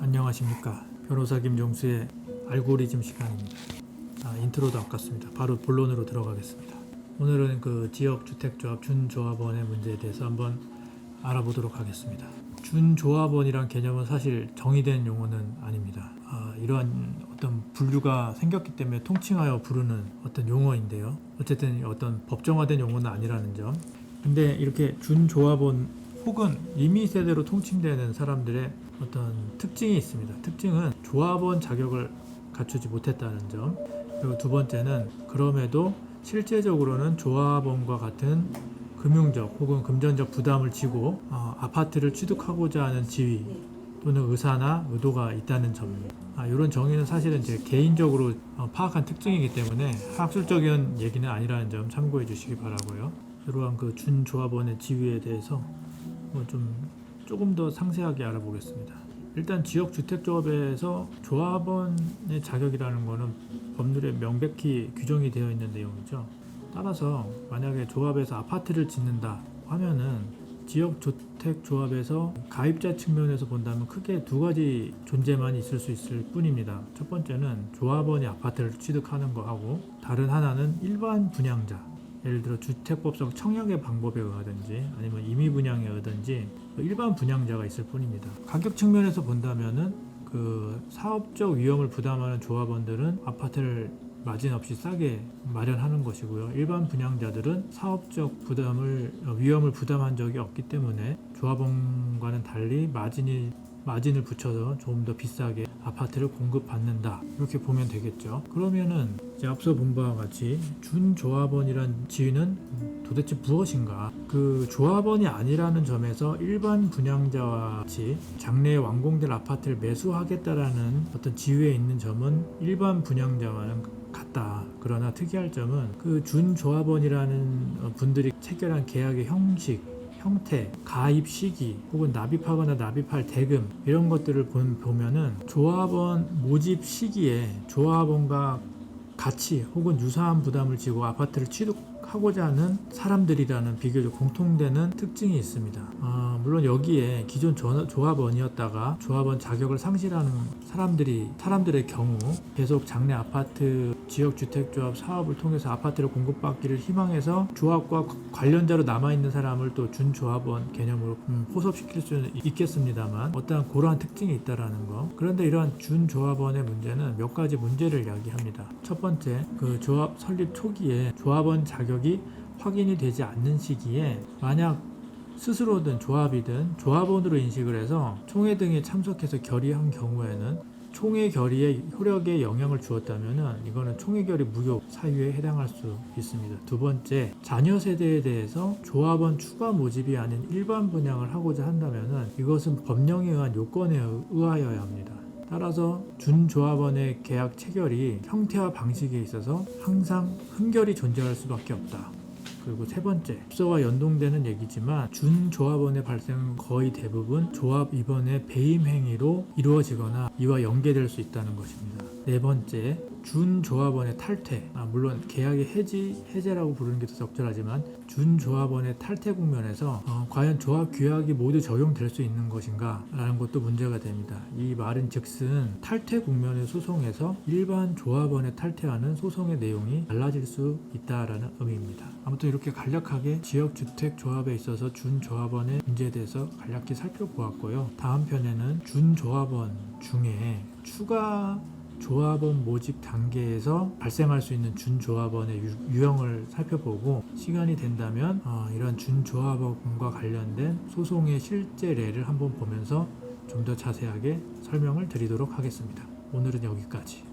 안녕하십니까. 변호사 김종수의 알고리즘 시간입니다. 인트로도 아깝습니다. 바로 본론으로 들어가겠습니다. 오늘은 그 지역주택조합 준조합원의 문제에 대해서 한번 알아보도록 하겠습니다. 준조합원이란 개념은 사실 정의된 용어는 아닙니다. 이러한 어떤 분류가 생겼기 때문에 통칭하여 부르는 어떤 용어인데요. 어쨌든 어떤 법정화된 용어는 아니라는 점. 근데 이렇게 준조합원 혹은 임의세대로 통칭되는 사람들의 어떤 특징이 있습니다. 특징은 조합원 자격을 갖추지 못했다는 점. 그리고 두 번째는 그럼에도 실제적으로는 조합원과 같은 금융적 혹은 금전적 부담을 지고 아파트를 취득하고자 하는 지위 또는 의사나 의도가 있다는 점입니다. 이런 정의는 사실은 제 개인적으로 파악한 특징이기 때문에 학술적인 얘기는 아니라는 점 참고해 주시기 바라고요. 이러한 그 준조합원의 지위에 대해서 조금 더 상세하게 알아보겠습니다. 일단 지역주택조합에서 조합원의 자격이라는 것은 법률에 명백히 규정이 되어 있는 내용이죠. 따라서 만약에 조합에서 아파트를 짓는다 하면은 지역주택조합에서 가입자 측면에서 본다면 크게 두 가지 존재만 있을 수 있을 뿐입니다. 첫 번째는 조합원이 아파트를 취득하는 거하고, 다른 하나는 일반 분양자, 예를 들어 주택법상 청약의 방법에 의하든지 아니면 임의분양에 의하든지 일반 분양자가 있을 뿐입니다. 가격 측면에서 본다면은 그 사업적 위험을 부담하는 조합원들은 아파트를 마진 없이 싸게 마련하는 것이고요. 일반 분양자들은 사업적 위험을 부담한 적이 없기 때문에 조합원과는 달리 마진을 붙여서 조금 더 비싸게 아파트를 공급받는다, 이렇게 보면 되겠죠. 그러면은 이제 앞서 본 바와 같이 준조합원이란 지위는 도대체 무엇인가? 그 조합원이 아니라는 점에서 일반 분양자와 같이 장래에 완공될 아파트를 매수하겠다라는 어떤 지위에 있는 점은 일반 분양자와는 같다. 그러나 특이할 점은 그 준조합원이라는 분들이 체결한 계약의 형태, 가입 시기, 혹은 납입하거나 납입할 대금, 이런 것들을 보면은 조합원 모집 시기에 조합원과 같이 혹은 유사한 부담을 지고 아파트를 취득하고자 하는 사람들이라는 비교적 공통되는 특징이 있습니다. 물론 여기에 기존 조합원이었다가 조합원 자격을 상실하는 사람들의 경우 계속 장래 아파트 지역주택조합 사업을 통해서 아파트를 공급받기를 희망해서 조합과 관련자로 남아있는 사람을 또 준조합원 개념으로 포섭시킬 수는 있겠습니다만 어떠한 그러한 특징이 있다라는 거. 그런데 이러한 준조합원의 문제는 몇 가지 문제를 이야기합니다. 첫 번째, 그 조합 설립 초기에 조합원 자격이 확인이 되지 않는 시기에 만약 스스로든 조합이든 조합원으로 인식을 해서 총회 등에 참석해서 결의한 경우에는 총회 결의의 효력에 영향을 주었다면 이거는 총회 결의 무효 사유에 해당할 수 있습니다. 두 번째, 자녀 세대에 대해서 조합원 추가 모집이 아닌 일반 분양을 하고자 한다면 이것은 법령에 의한 요건에 의하여야 합니다. 따라서 준조합원의 계약 체결이 형태와 방식에 있어서 항상 흠결이 존재할 수밖에 없다. 그리고 세 번째, 앞서와 연동되는 얘기지만 준조합원의 발생은 거의 대부분 조합 이번의 배임 행위로 이루어지거나 이와 연계될 수 있다는 것입니다. 네 번째, 준조합원의 탈퇴. 물론 계약의 해제라고 부르는 게 더 적절하지만 준조합원의 탈퇴 국면에서 과연 조합 규약이 모두 적용될 수 있는 것인가 라는 것도 문제가 됩니다. 이 말은 즉슨 탈퇴 국면의 소송에서 일반 조합원의 탈퇴하는 소송의 내용이 달라질 수 있다라는 의미입니다. 아무튼 이렇게 간략하게 지역주택조합에 있어서 준조합원의 문제에 대해서 간략히 살펴보았고요. 다음 편에는 준조합원 중에 추가 조합원 모집 단계에서 발생할 수 있는 준조합원의 유형을 살펴보고 시간이 된다면 이런 준조합원과 관련된 소송의 실제례를 한번 보면서 좀 더 자세하게 설명을 드리도록 하겠습니다. 오늘은 여기까지.